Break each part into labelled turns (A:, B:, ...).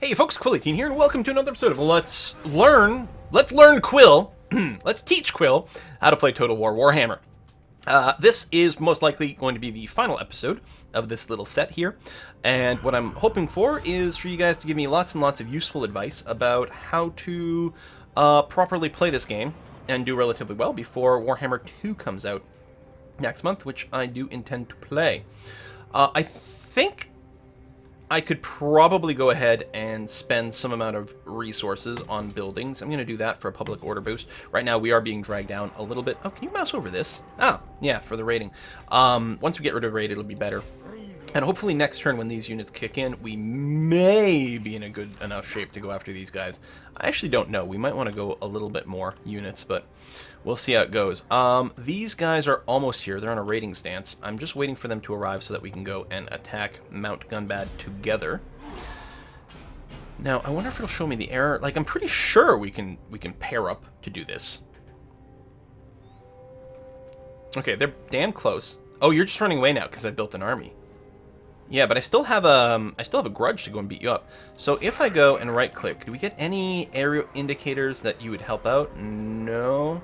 A: Hey folks, Quill here, and welcome to another episode of Let's Learn Quill. Let's teach Quill how to play Total War Warhammer. This is most likely going to be the final episode of this little set here, and what I'm hoping for is for you guys to give me lots and lots of useful advice about how to properly play this game and do relatively well before Warhammer 2 comes out next month, which I do intend to play. I think I could probably go ahead and spend some amount of resources on buildings. I'm going to do that for a public order boost. Right now, we are being dragged down a little bit. Oh, can you mouse over this? Ah, yeah, for the rating. Once we get rid of raid, it'll be better. And hopefully next turn when these units kick in, we may be in a good enough shape to go after these guys. I actually don't know. We might want to go a little bit more units, but we'll see how it goes. These guys are almost here. They're on a raiding stance. I'm just waiting for them to arrive so that we can go and attack Mount Gunbad together. Now, I wonder if it'll show me the error. Like, I'm pretty sure we can pair up to do this. Okay, they're damn close. Oh, you're just running away now because I built an army. Yeah, but I still have a grudge to go and beat you up. So if I go and right-click, do we get any area indicators that you would help out? No.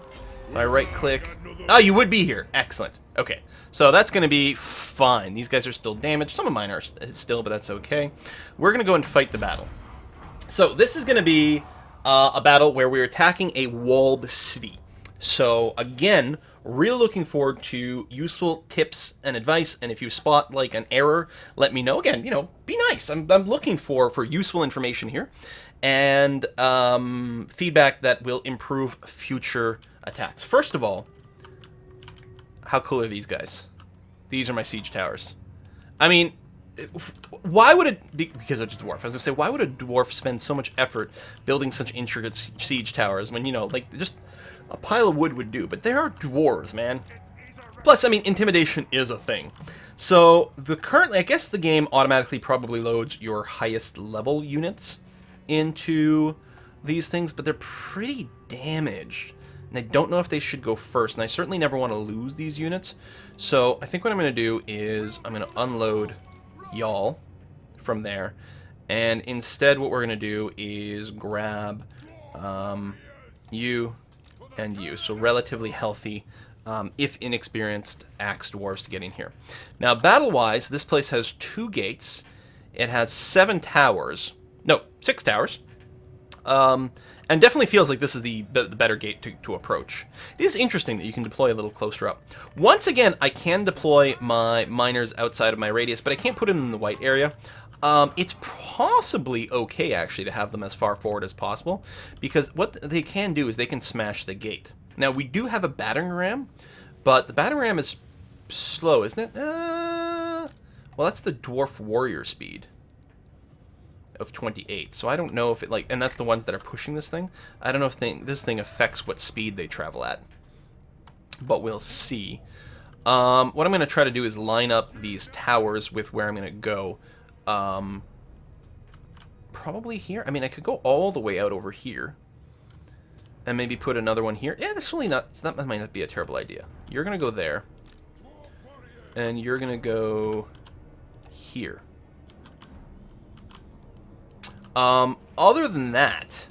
A: If I right-click, oh, you would be here. Excellent. Okay, so that's going to be fine. These guys are still damaged. Some of mine are still, but that's okay. We're going to go and fight the battle. So this is going to be a battle where we're attacking a walled city. So again, really looking forward to useful tips and advice, and if you spot like an error, let me know. Again, you know, be nice. I'm looking for useful information here, and feedback that will improve future attacks. First of all, how cool are these guys? These are my siege towers. I mean, why would it be, because it's a dwarf, I was gonna say, why would a dwarf spend so much effort building such intricate siege towers when, you know, like, just a pile of wood would do? But they are dwarves, man. Plus, I mean, intimidation is a thing. So currently, I guess the game automatically probably loads your highest level units into these things, but they're pretty damaged. And I don't know if they should go first, and I certainly never want to lose these units. So I think what I'm going to do is I'm going to unload y'all from there, and instead what we're going to do is grab you and you, so relatively healthy, if inexperienced axe dwarves to get in here. Now, battle-wise, this place has 2 gates. It has 7 towers. No, 6 towers. And definitely feels like this is the better gate to approach. It is interesting that you can deploy a little closer up. Once again, I can deploy my miners outside of my radius, but I can't put them in the white area. It's possibly okay, actually, to have them as far forward as possible, because what they can do is they can smash the gate. Now, we do have a battering ram, but the battering ram is slow, isn't it? Well, that's the dwarf warrior speed of 28, so I don't know if it, like, and that's the ones that are pushing this thing. I don't know if this thing affects what speed they travel at, but we'll see. What I'm going to try to do is line up these towers with where I'm going to go. Probably here. I mean, I could go all the way out over here and maybe put another one here. Yeah, that's really not, that might not be a terrible idea. You're going to go there, and you're going to go here. Other than that,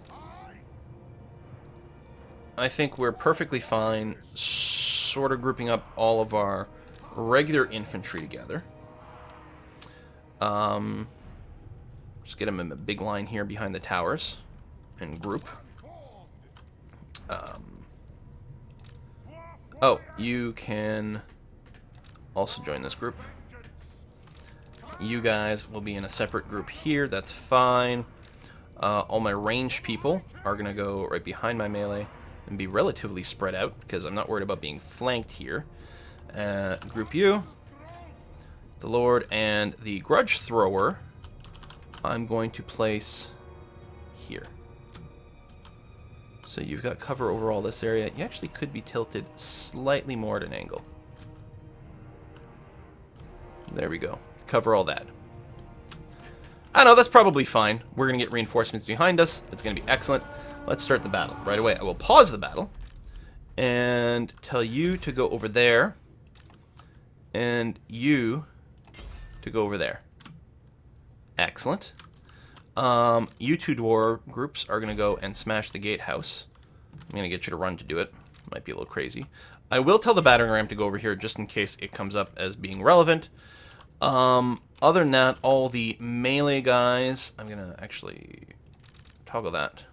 A: I think we're perfectly fine sort of grouping up all of our regular infantry together. Just get them in a big line here behind the towers and group. Oh, you can also join this group. You guys will be in a separate group here. That's fine. All my ranged people are going to go right behind my melee and be relatively spread out because I'm not worried about being flanked here. Group you, the Lord, and the Grudge Thrower I'm going to place here. So you've got cover over all this area. You actually could be tilted slightly more at an angle. There we go. Cover all that. I know, that's probably fine. We're going to get reinforcements behind us. It's going to be excellent. Let's start the battle right away. I will pause the battle and tell you to go over there and you to go over there. Excellent. You two dwarf groups are going to go and smash the gatehouse. I'm going to get you to run to do it. Might be a little crazy. I will tell the battering ram to go over here just in case it comes up as being relevant. Other than that, all the melee guys, I'm going to actually toggle that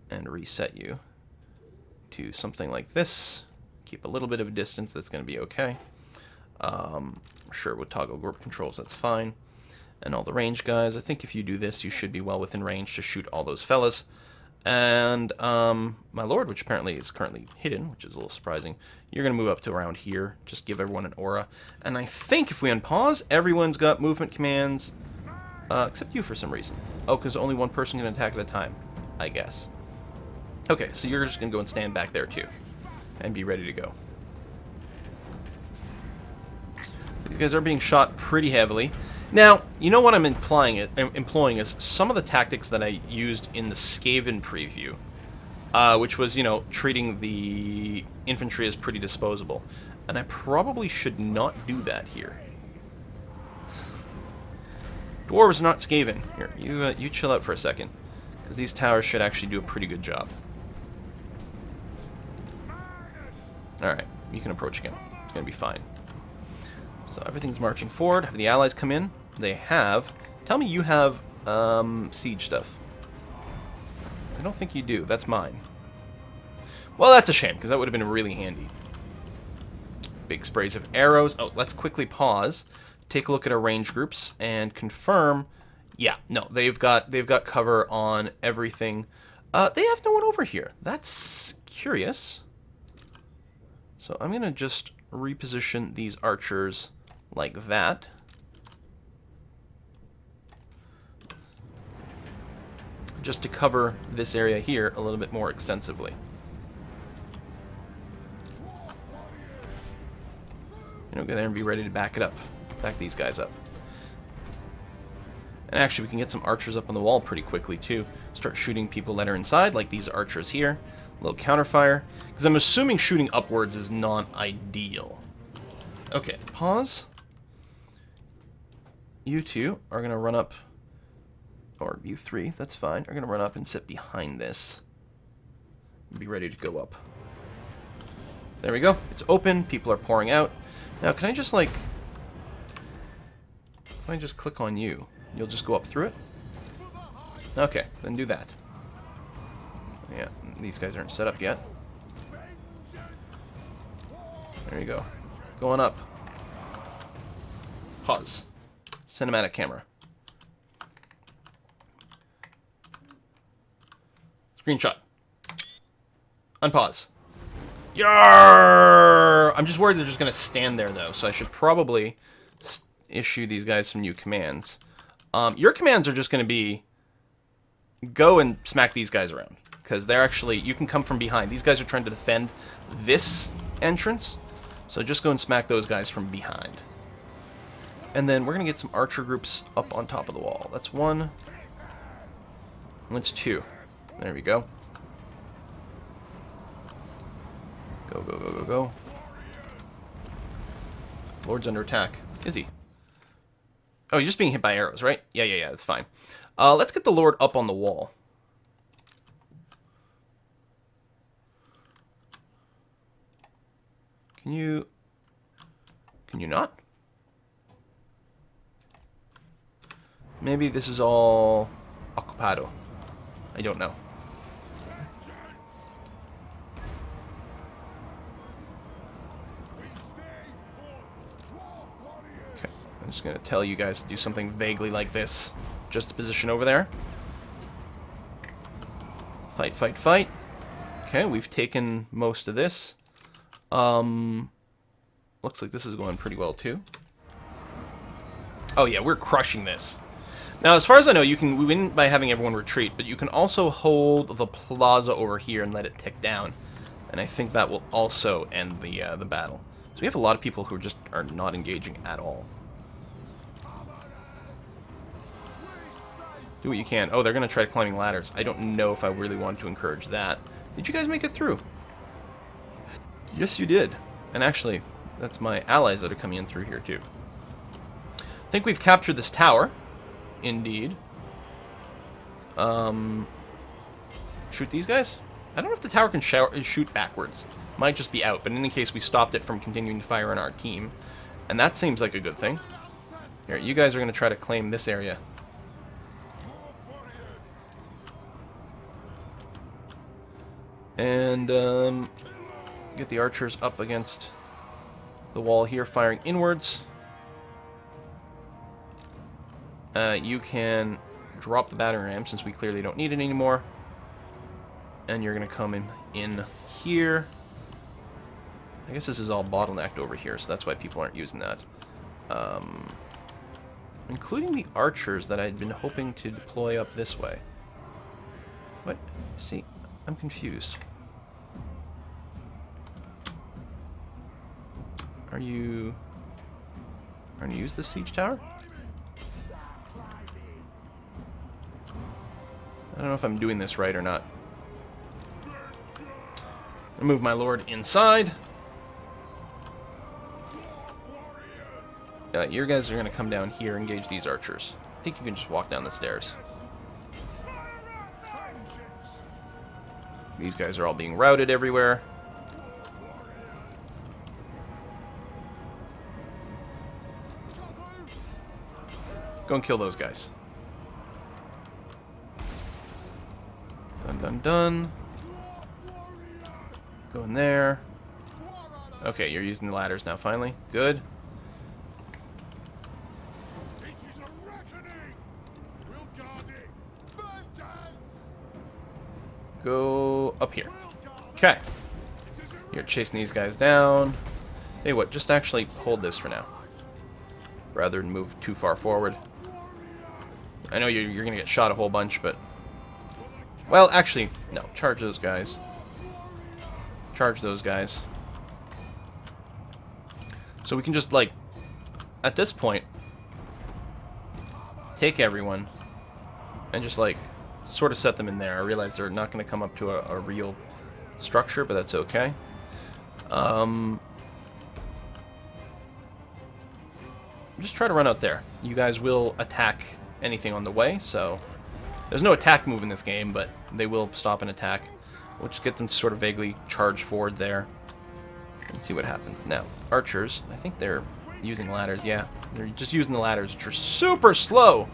A: and reset you to something like this. Keep a little bit of a distance, that's going to be okay. Sure, with toggle group controls, that's fine. And all the range guys, I think if you do this, you should be well within range to shoot all those fellas. And my lord, which apparently is currently hidden, which is a little surprising, you're going to move up to around here. Just give everyone an aura. And I think if we unpause, everyone's got movement commands, except you for some reason. Oh, because only one person can attack at a time, I guess. Okay, so you're just going to go and stand back there too, and be ready to go. These guys are being shot pretty heavily. Now, you know what I'm employing is some of the tactics that I used in the Skaven preview, which was, you know, treating the infantry as pretty disposable. And I probably should not do that here. Dwarves, not Skaven. Here, you chill out for a second, because these towers should actually do a pretty good job. Alright, you can approach again. It's going to be fine. So everything's marching forward. Have the allies come in? They have. Tell me you have siege stuff. I don't think you do. That's mine. Well, that's a shame, because that would have been really handy. Big sprays of arrows. Oh, let's quickly pause. Take a look at our range groups and confirm. Yeah, no, they've got cover on everything. They have no one over here. That's curious. So I'm going to just reposition these archers like that. Just to cover this area here a little bit more extensively. You know, go there and be ready to back it up. Back these guys up. And actually, we can get some archers up on the wall pretty quickly, too. Start shooting people that are inside, like these archers here. A little counterfire. Because I'm assuming shooting upwards is not ideal. Okay, pause. You two are going to run up, or you three, that's fine, are going to run up and sit behind this. Be ready to go up. There we go. It's open. People are pouring out. Now, can I just, like... If I just click on you, you'll just go up through it? Okay, then do that. Yeah, these guys aren't set up yet. There you go. Going up. Pause. Cinematic camera. Screenshot. Unpause. Yarr! I'm just worried they're just going to stand there, though, so I should probably issue these guys some new commands. Your commands are just going to be go and smack these guys around, because they're actually, you can come from behind. These guys are trying to defend this entrance, so just go and smack those guys from behind. And then we're going to get some archer groups up on top of the wall. That's one. That's two. There we go. Go, go, go, go, go. Lord's under attack. Is he? Oh, he's just being hit by arrows, right? Yeah, yeah, yeah, that's fine. Let's get the Lord up on the wall. Can you not? Maybe this is all occupado. I don't know. Okay, I'm just going to tell you guys to do something vaguely like this. Just to position over there. Fight, fight, fight. Okay, we've taken most of this. Looks like this is going pretty well, too. Oh, yeah, we're crushing this. Now, as far as I know, you can win by having everyone retreat, but you can also hold the plaza over here and let it tick down. And I think that will also end the battle. So we have a lot of people who just are not engaging at all. Do what you can. Oh, they're going to try climbing ladders. I don't know if I really want to encourage that. Did you guys make it through? Yes, you did. And actually, that's my allies that are coming in through here, too. I think we've captured this tower. Indeed. Shoot these guys? I don't know if the tower can shoot backwards. Might just be out, but in any case, we stopped it from continuing to fire on our team. And that seems like a good thing. Here, you guys are going to try to claim this area. And get the archers up against the wall here, firing inwards. You can drop the battering ram, since we clearly don't need it anymore. And you're going to come in here. I guess this is all bottlenecked over here, so that's why people aren't using that. Including the archers that I'd been hoping to deploy up this way. What? See, I'm confused. Are you going to use the siege tower? I don't know if I'm doing this right or not. I'll move my lord inside. Your guys are going to come down here and engage these archers. I think you can just walk down the stairs. These guys are all being routed everywhere. Go and kill those guys. Dun dun dun. Go in there. Okay, you're using the ladders now, finally. Good. Go up here. Okay. You're chasing these guys down. Hey, what? Just actually hold this for now, rather than move too far forward. I know you're going to get shot a whole bunch, but... Well, actually, no. Charge those guys. Charge those guys. So we can just, like, at this point, take everyone and just, like, sort of set them in there. I realize they're not going to come up to a real structure, but that's okay. Just try to run out there. You guys will attack anything on the way, so there's no attack move in this game, but they will stop and attack. We'll just get them to sort of vaguely charge forward there and see what happens. Now, archers, I think they're using ladders. Yeah, they're just using the ladders, which are super slow.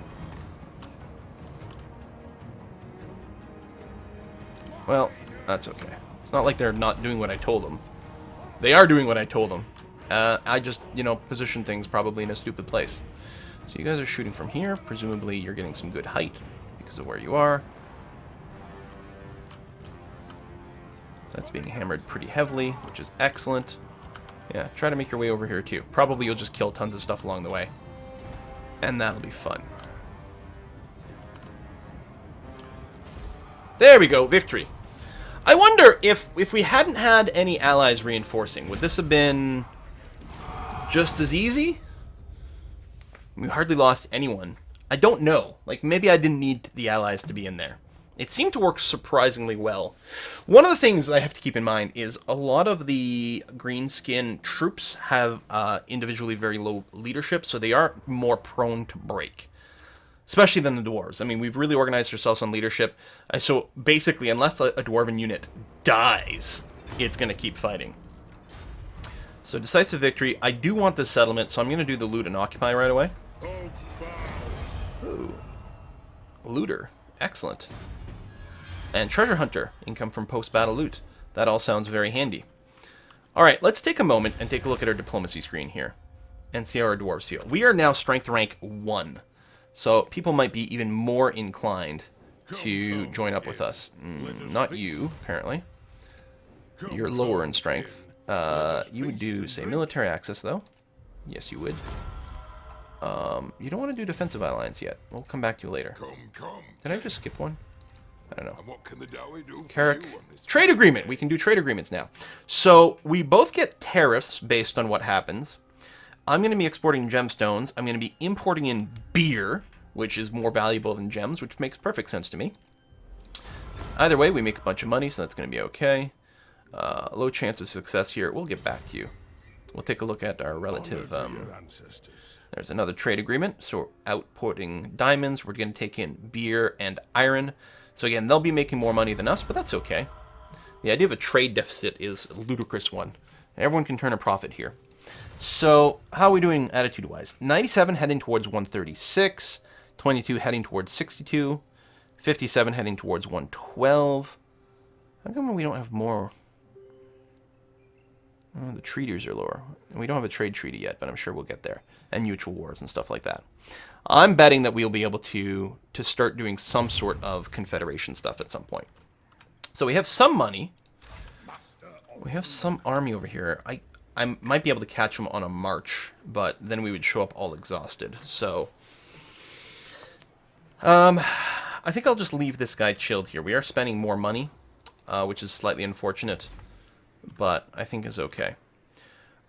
A: Well, that's okay. It's not like they're not doing what I told them. They are doing what I told them. I just, you know, position things probably in a stupid place. So you guys are shooting from here. Presumably you're getting some good height because of where you are. That's being hammered pretty heavily, which is excellent. Yeah, try to make your way over here too. Probably you'll just kill tons of stuff along the way. And that'll be fun. There we go, victory. I wonder if we hadn't had any allies reinforcing, would this have been just as easy? We hardly lost anyone. I don't know. Like, maybe I didn't need the allies to be in there. It seemed to work surprisingly well. One of the things that I have to keep in mind is a lot of the greenskin troops have individually very low leadership, so they are more prone to break. Especially than the dwarves. I mean, we've really organized ourselves on leadership. So basically, unless a dwarven unit dies, it's going to keep fighting. So decisive victory. I do want this settlement, so I'm going to do the loot and occupy right away. Ooh. Looter. Excellent. And treasure hunter. Income from post-battle loot. That all sounds very handy. Alright, let's take a moment and take a look at our diplomacy screen here. And see how our dwarves feel. We are now strength rank 1. So people might be even more inclined to join up with us. Not you, apparently. You're lower in strength. You would do, say, military access, though. Yes, you would. You don't want to do defensive alliance yet. We'll come back to you later. Did I just skip one? I don't know. Carrick. Trade agreement. We can do trade agreements now. So we both get tariffs based on what happens. I'm going to be exporting gemstones. I'm going to be importing in beer, which is more valuable than gems, which makes perfect sense to me. Either way, we make a bunch of money, so that's going to be okay. Low chance of success here. We'll get back to you. We'll take a look at our relative There's another trade agreement. So we're outputting diamonds. We're going to take in beer and iron. So again, they'll be making more money than us, but that's okay. The idea of a trade deficit is a ludicrous one. Everyone can turn a profit here. So how are we doing attitude-wise? 97 heading towards 136. 22 heading towards 62. 57 heading towards 112. How come we don't have more? Oh, the treaties are lower. We don't have a trade treaty yet, but I'm sure we'll get there. And mutual wars and stuff like that. I'm betting that we'll be able to start doing some sort of confederation stuff at some point. So we have some money. We have some army over here. I might be able to catch them on a march, but then we would show up all exhausted. So I think I'll just leave this guy chilled here. We are spending more money, which is slightly unfortunate, but I think is okay.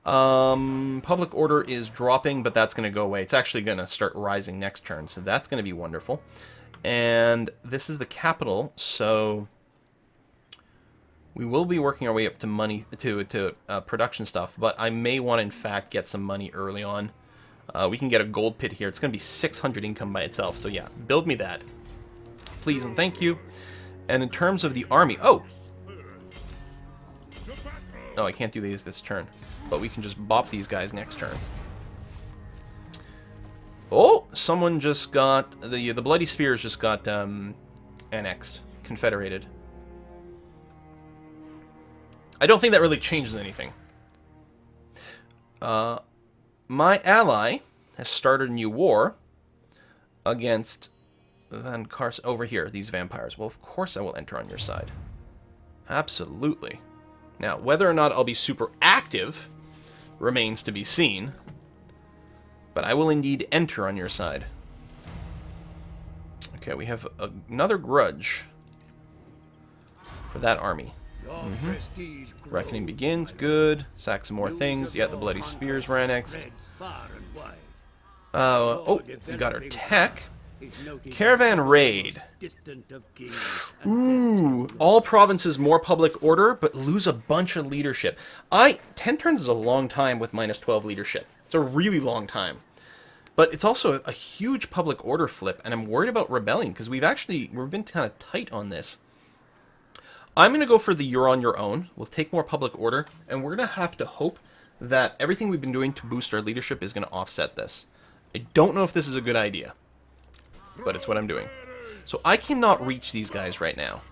A: Public order is dropping, but that's going to go away. It's actually going to start rising next turn, so that's going to be wonderful. And this is the capital, so we will be working our way up to money to production stuff, but I may want to, in fact, get some money early on. We can get a gold pit here. It's going to be 600 income by itself, so yeah, build me that. Please and thank you. And in terms of the army... Oh, I can't do these this turn. But we can just bop these guys next turn. Oh, someone just got... The Bloody Spears just got annexed. Confederated. I don't think that really changes anything. My ally has started a new war against Van Kars over here, these vampires. Well, of course I will enter on your side. Absolutely. Now, whether or not I'll be super active remains to be seen, but I will indeed enter on your side. Okay, we have another grudge for that army. Reckoning begins, good. Sack some more things. Yeah, the Bloody Spears were annexed. Oh, we got our tech. Caravan raid. Ooh, all provinces more public order, but lose a bunch of leadership. 10 turns is a long time with minus 12 leadership. It's a really long time. But it's also a huge public order flip, and I'm worried about rebelling, because we've been kind of tight on this. I'm going to go for the you're on your own. We'll take more public order, and we're going to have to hope that everything we've been doing to boost our leadership is going to offset this. I don't know if this is a good idea, but it's what I'm doing. So I cannot reach these guys right now.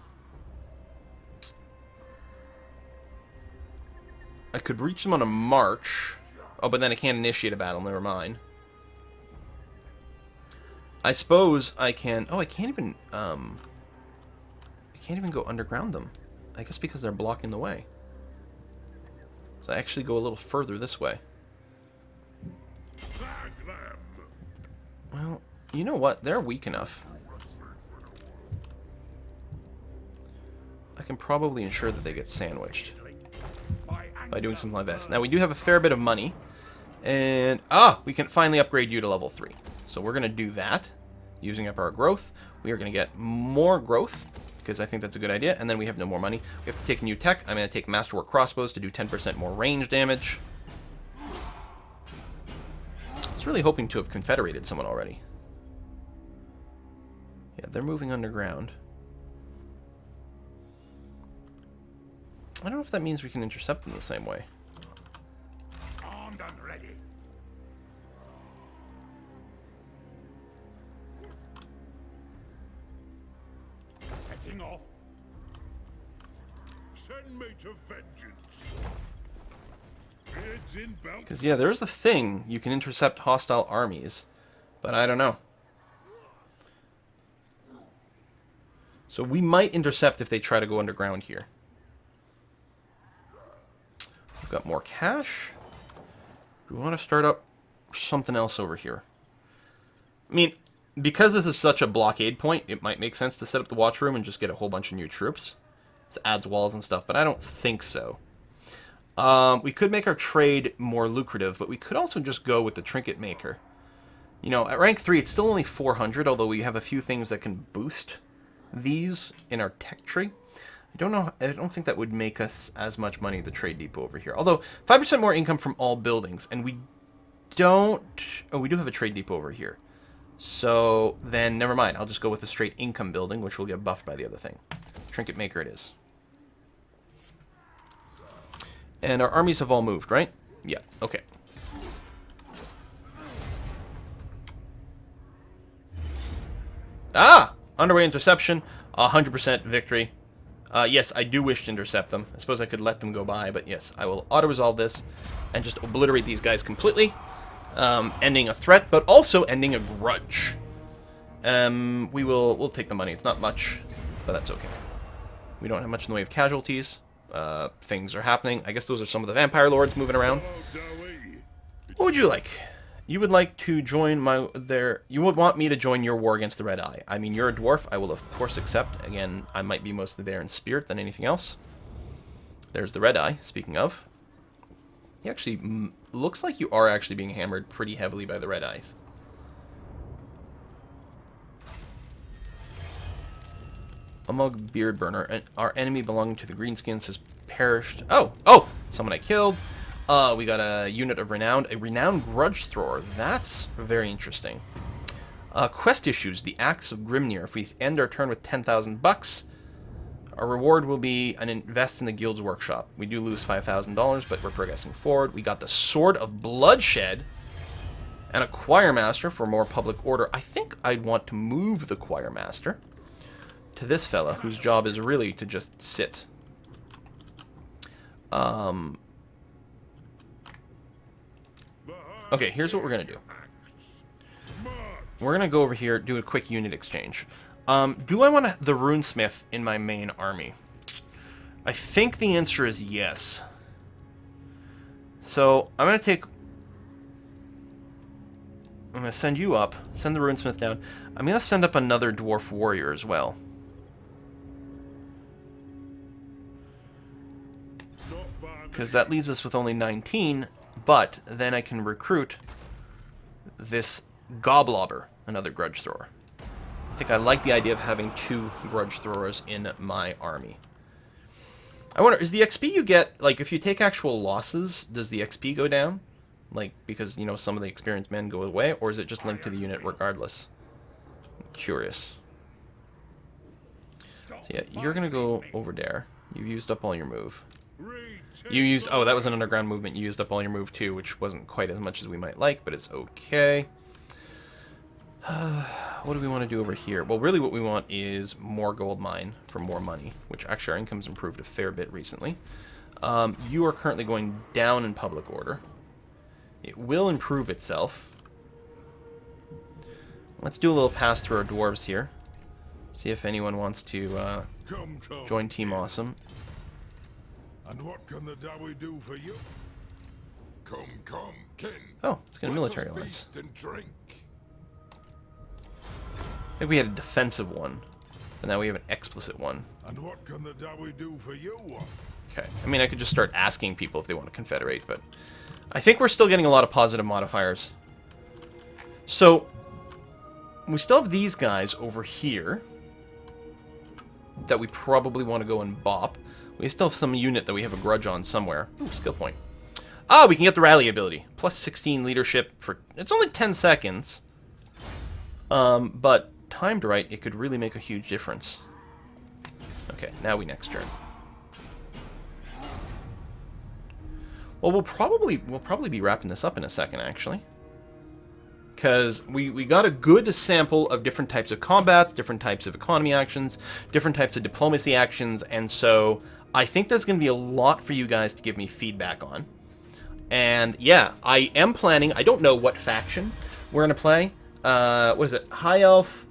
A: I could reach them on a march. Oh, but then I can't initiate a battle. Never mind. I suppose I can... Oh, I can't even go underground them. I guess because they're blocking the way. So I actually go a little further this way. Well, you know what? They're weak enough. I can probably ensure that they get sandwiched by doing something like this. Now, we do have a fair bit of money. And, we can finally upgrade you to level 3. So we're going to do that, using up our growth. We are going to get more growth, because I think that's a good idea. And then we have no more money. We have to take new tech. I'm going to take Masterwork Crossbows to do 10% more range damage. I was really hoping to have confederated someone already. Yeah, they're moving underground. I don't know if that means we can intercept them the same way.
B: Armed and ready. Setting off. Send me to vengeance. Heads in belt.
A: Because, yeah, there's a thing. You can intercept hostile armies. But I don't know. So we might intercept if they try to go underground here. We've got more cash. We want to start up something else over here. I mean, because this is such a blockade point, it might make sense to set up the watch room and just get a whole bunch of new troops. This adds walls and stuff, but I don't think so. We could make our trade more lucrative, but we could also just go with the trinket maker. You know, at rank 3, it's still only 400, although we have a few things that can boost these in our tech tree. I don't think that would make us as much money at the trade depot over here. Although, 5% more income from all buildings, and we don't... Oh, we do have a trade depot over here. So then, never mind. I'll just go with a straight income building, which will get buffed by the other thing. Trinket maker it is. And our armies have all moved, right? Yeah, okay. Ah! Underway interception. 100% victory. Yes, I do wish to intercept them. I suppose I could let them go by, but yes, I will auto-resolve this and just obliterate these guys completely. Ending a threat, but also ending a grudge. We'll take the money. It's not much, but that's okay. We don't have much in the way of casualties. Things are happening. I guess those are some of the vampire lords moving around. What would you like? You would like to join you would want me to join your war against the Red Eye. I mean, you're a dwarf. I will, of course, accept. Again, I might be mostly there in spirit than anything else. There's the Red Eye, speaking of. He actually looks like you are actually being hammered pretty heavily by the Red Eyes. Amog Beardburner, and our enemy belonging to the Greenskins has perished. Oh! Someone I killed. We got a unit of renowned, a renowned grudge thrower. That's very interesting. Quest issues, the Axe of Grimnir. If we end our turn with 10,000 bucks, our reward will be an invest in the guild's workshop. We do lose $5,000, but we're progressing forward. We got the Sword of Bloodshed and a Choirmaster for more public order. I think I'd want to move the Choirmaster to this fella, whose job is really to just sit. Okay, here's what we're going to do. We're going to go over here, do a quick unit exchange. Do I want the Runesmith in my main army? I think the answer is yes. So, I'm going to send you up, send the Runesmith down. I'm going to send up another Dwarf Warrior as well. Because that leaves us with only 19, but then I can recruit this Goblobber, another Grudge Thrower. I think I like the idea of having 2 Grudge Throwers in my army. I wonder, is the XP you get, like, if you take actual losses, does the XP go down? Like, because, you know, some of the experienced men go away, or is it just linked to the unit regardless? I'm curious. So yeah, you're going to go over there. You've used up all your move. You used... Oh, that was an underground movement. You used up all your move, too, which wasn't quite as much as we might like, but it's okay. What do we want to do over here? Well, really what we want is more gold mine for more money, which actually our income's improved a fair bit recently. You are currently going down in public order. It will improve itself. Let's do a little pass through our dwarves here. See if anyone wants to join Team Awesome.
B: And what can the Dowie do for you? Come, kin.
A: Oh, let's get a military alliance.
B: And drink.
A: I think we had a defensive one, but now we have an explicit one.
B: And what can the Dowie do for you?
A: Okay, I mean, I could just start asking people if they want to confederate, but I think we're still getting a lot of positive modifiers. So, we still have these guys over here that we probably want to go and bop. We still have some unit that we have a grudge on somewhere. Ooh, skill point. Ah, we can get the rally ability. Plus 16 leadership for... It's only 10 seconds. But timed right, it could really make a huge difference. Okay, now we next turn. Well, we'll probably be wrapping this up in a second, actually. Because we got a good sample of different types of combats, different types of economy actions, different types of diplomacy actions, and so I think there's going to be a lot for you guys to give me feedback on. And yeah, I am planning, I don't know what faction we're going to play. What is it? High Elf,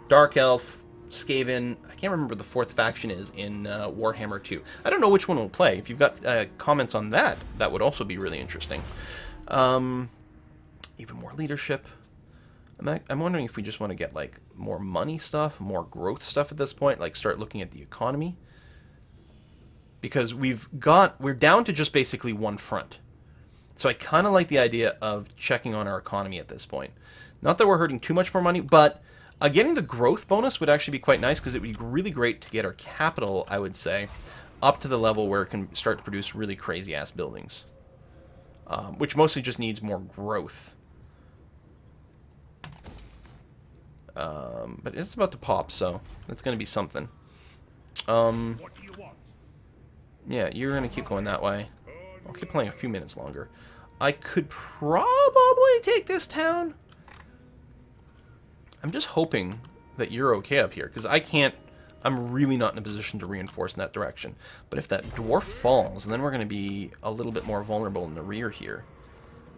A: Dark Elf, Skaven. I can't remember what the 4th faction is in Warhammer 2. I don't know which one we'll play. If you've got comments on that, that would also be really interesting. Even more leadership. I'm wondering if we just want to get like more money stuff, more growth stuff at this point, like start looking at the economy. Because we're down to just basically one front. So I kind of like the idea of checking on our economy at this point. Not that we're hurting too much more money, but getting the growth bonus would actually be quite nice because it would be really great to get our capital, I would say, up to the level where it can start to produce really crazy-ass buildings. which mostly just needs more growth. But it's about to pop, so that's going to be something.
B: What do you want?
A: Yeah, you're going to keep going that way. I'll keep playing a few minutes longer. I could probably take this town. I'm just hoping that you're okay up here, because I can't... I'm really not in a position to reinforce in that direction. But if that dwarf falls, then we're going to be a little bit more vulnerable in the rear here,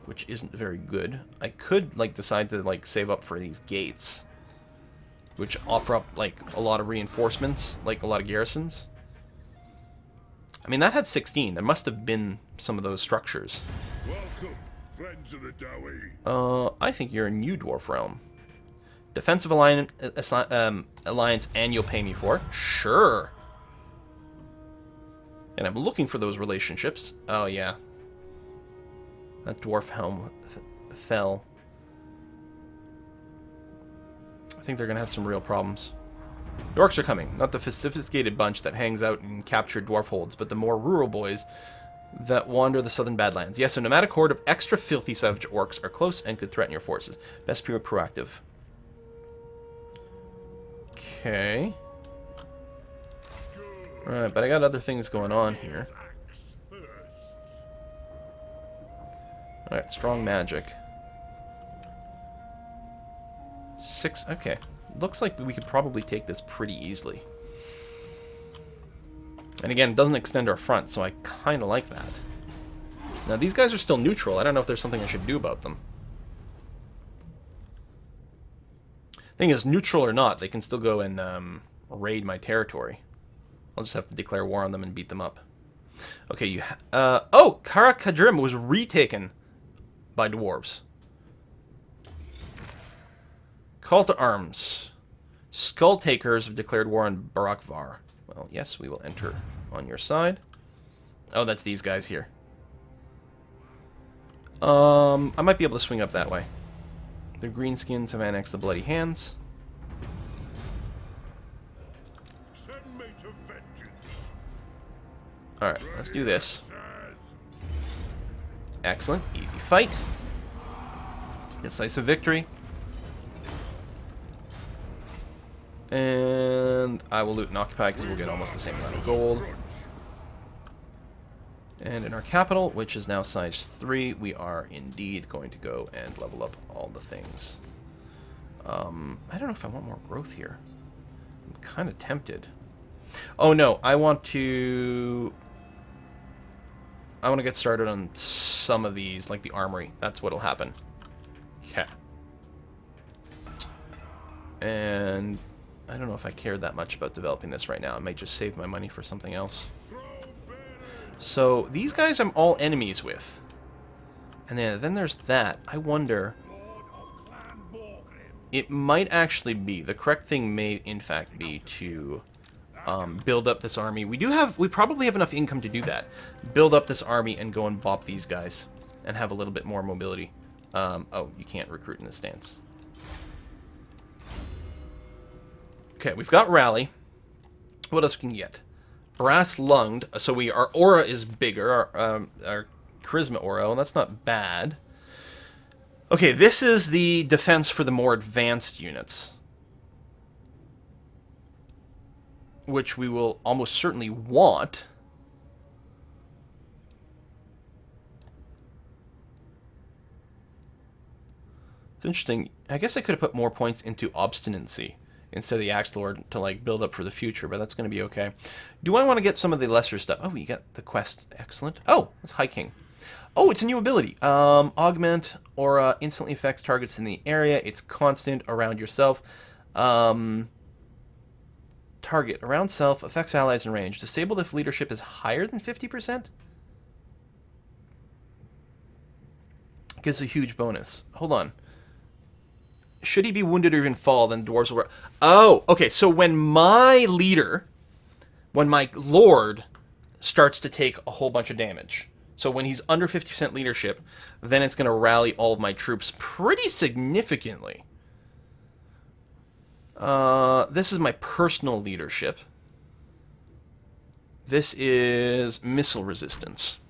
A: which isn't very good. I could, like, decide to, like, save up for these gates, which offer up, like, a lot of reinforcements, like a lot of garrisons. I mean, that had 16. There must have been some of those structures.
B: Welcome, friends of the Dowie.
A: I think you're a new dwarf realm. Defensive alliance, and you'll pay me for it. Sure. And I'm looking for those relationships. Oh, yeah. That dwarf helm fell. I think they're going to have some real problems. The orcs are coming. Not the sophisticated bunch that hangs out in captured dwarf holds, but the more rural boys that wander the southern Badlands. Yes, a nomadic horde of extra filthy savage orcs are close and could threaten your forces. Best be proactive. Okay. Alright, but I got other things going on here. Alright, strong magic. 6, okay. Looks like we could probably take this pretty easily. And again, it doesn't extend our front, so I kind of like that. Now, these guys are still neutral. I don't know if there's something I should do about them. Thing is, neutral or not, they can still go and raid my territory. I'll just have to declare war on them and beat them up. Okay, oh! Kara Kadrim was retaken by dwarves. Call to arms. Skull Takers have declared war on Barakvar. Well, yes, we will enter on your side. Oh, that's these guys here. I might be able to swing up that way. The greenskins have annexed the Bloody Hands.
B: Send me to vengeance.
A: Alright, let's do this. Excellent. Easy fight. Decisive victory. And I will loot and occupy because we'll get almost the same amount of gold. And in our capital, which is now size 3, we are indeed going to go and level up all the things. I don't know if I want more growth here. I'm kind of tempted. Oh no, I want to get started on some of these, like the armory. That's what'll happen. Okay. And I don't know if I cared that much about developing this right now. I might just save my money for something else. So, these guys I'm all enemies with. And then there's that. I wonder... It might actually be... The correct thing may, in fact, be to build up this army. We probably have enough income to do that. Build up this army and go and bop these guys. And have a little bit more mobility. Oh, you can't recruit in this stance. Okay, we've got Rally. What else can you get? Brass Lunged, so our aura is bigger, our charisma aura, and that's not bad. Okay, this is the defense for the more advanced units, which we will almost certainly want. It's interesting. I guess I could have put more points into obstinacy instead of the Axe Lord to, like, build up for the future, but that's going to be okay. Do I want to get some of the lesser stuff? Oh, you got the quest. Excellent. Oh, it's Hiking. Oh, it's a new ability. Augment Aura instantly affects targets in the area. It's constant around yourself. Target around self affects allies in range. Disabled if leadership is higher than 50%? Gives a huge bonus. Hold on. Should he be wounded or even fall, then dwarves will... Oh, okay, so when my leader, when my lord starts to take a whole bunch of damage, so when he's under 50% leadership, then it's going to rally all of my troops pretty significantly. This is my personal leadership. This is missile resistance.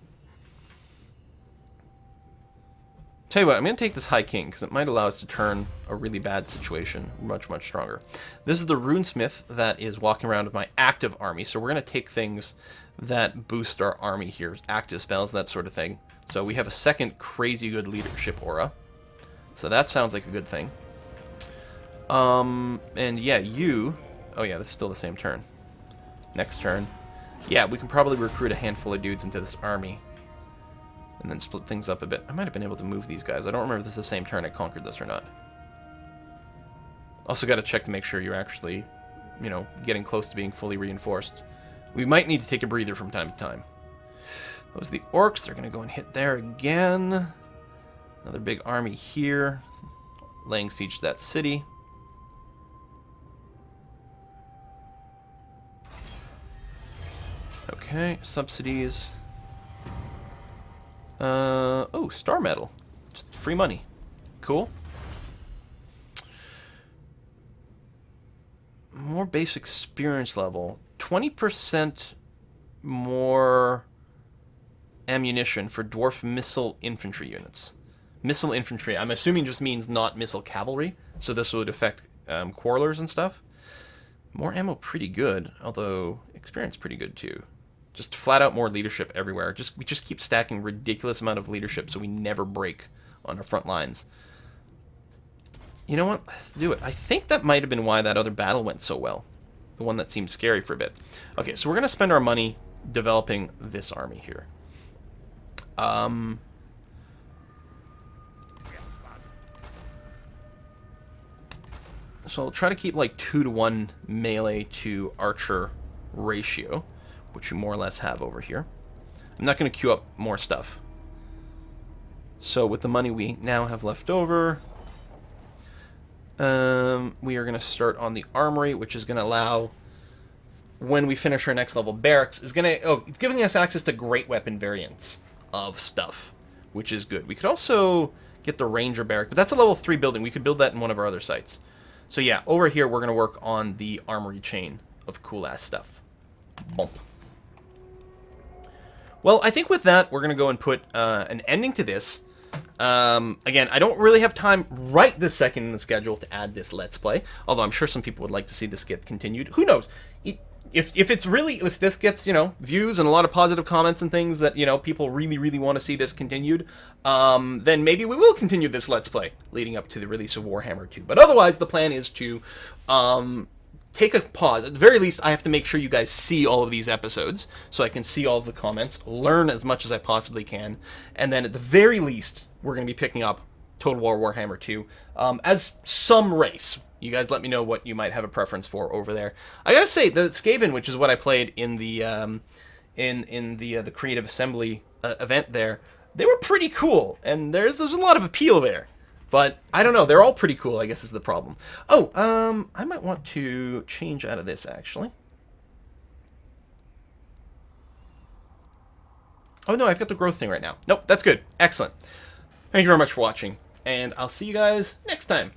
A: Tell you what, I'm going to take this High King, because it might allow us to turn a really bad situation much, much stronger. This is the Runesmith that is walking around with my active army, so we're going to take things that boost our army here, active spells, that sort of thing. So we have a second crazy good leadership aura. So that sounds like a good thing. And yeah, you... Oh yeah, this is still the same turn. Next turn. Yeah, we can probably recruit a handful of dudes into this army. And then split things up a bit. I might have been able to move these guys. I don't remember if this is the same turn I conquered this or not. Also got to check to make sure you're actually, you know, getting close to being fully reinforced. We might need to take a breather from time to time. Those are the orcs. They're going to go and hit there again. Another big army here. Laying siege to that city. Okay, subsidies. Oh, star medal. Just free money. Cool. More base experience level. 20% more ammunition for dwarf missile infantry units. Missile infantry, I'm assuming just means not missile cavalry, so this would affect quarrelers and stuff. More ammo pretty good, although experience pretty good too. Just flat out more leadership everywhere. We just keep stacking ridiculous amount of leadership so we never break on our front lines. You know what? Let's do it. I think that might have been why that other battle went so well. The one that seemed scary for a bit. Okay, so we're going to spend our money developing this army here. So I'll try to keep like 2-to-1 melee to archer ratio, which you more or less have over here. I'm not going to queue up more stuff. So with the money we now have left over, we are going to start on the armory, which is going to allow, when we finish our next level barracks, is going to, oh, it's giving us access to great weapon variants of stuff, which is good. We could also get the ranger barrack, but that's a level 3 building. We could build that in one of our other sites. So yeah, over here we're going to work on the armory chain of cool-ass stuff. Bump. Well, I think with that, we're going to go and put an ending to this. Again, I don't really have time right this second in the schedule to add this Let's Play, although I'm sure some people would like to see this get continued. Who knows? If this gets, you know, views and a lot of positive comments and things that, you know, people really, really want to see this continued, then maybe we will continue this Let's Play leading up to the release of Warhammer 2. But otherwise, the plan is to take a pause. At the very least, I have to make sure you guys see all of these episodes so I can see all of the comments, learn as much as I possibly can, and then at the very least, we're going to be picking up Total War Warhammer 2 as some race. You guys let me know what you might have a preference for over there. I gotta say, the Skaven, which is what I played in the the Creative Assembly event there, they were pretty cool, and there's a lot of appeal there. But I don't know, they're all pretty cool, I guess is the problem. Oh, I might want to change out of this actually. Oh no, I've got the growth thing right now. Nope, that's good. Excellent. Thank you very much for watching, and I'll see you guys next time.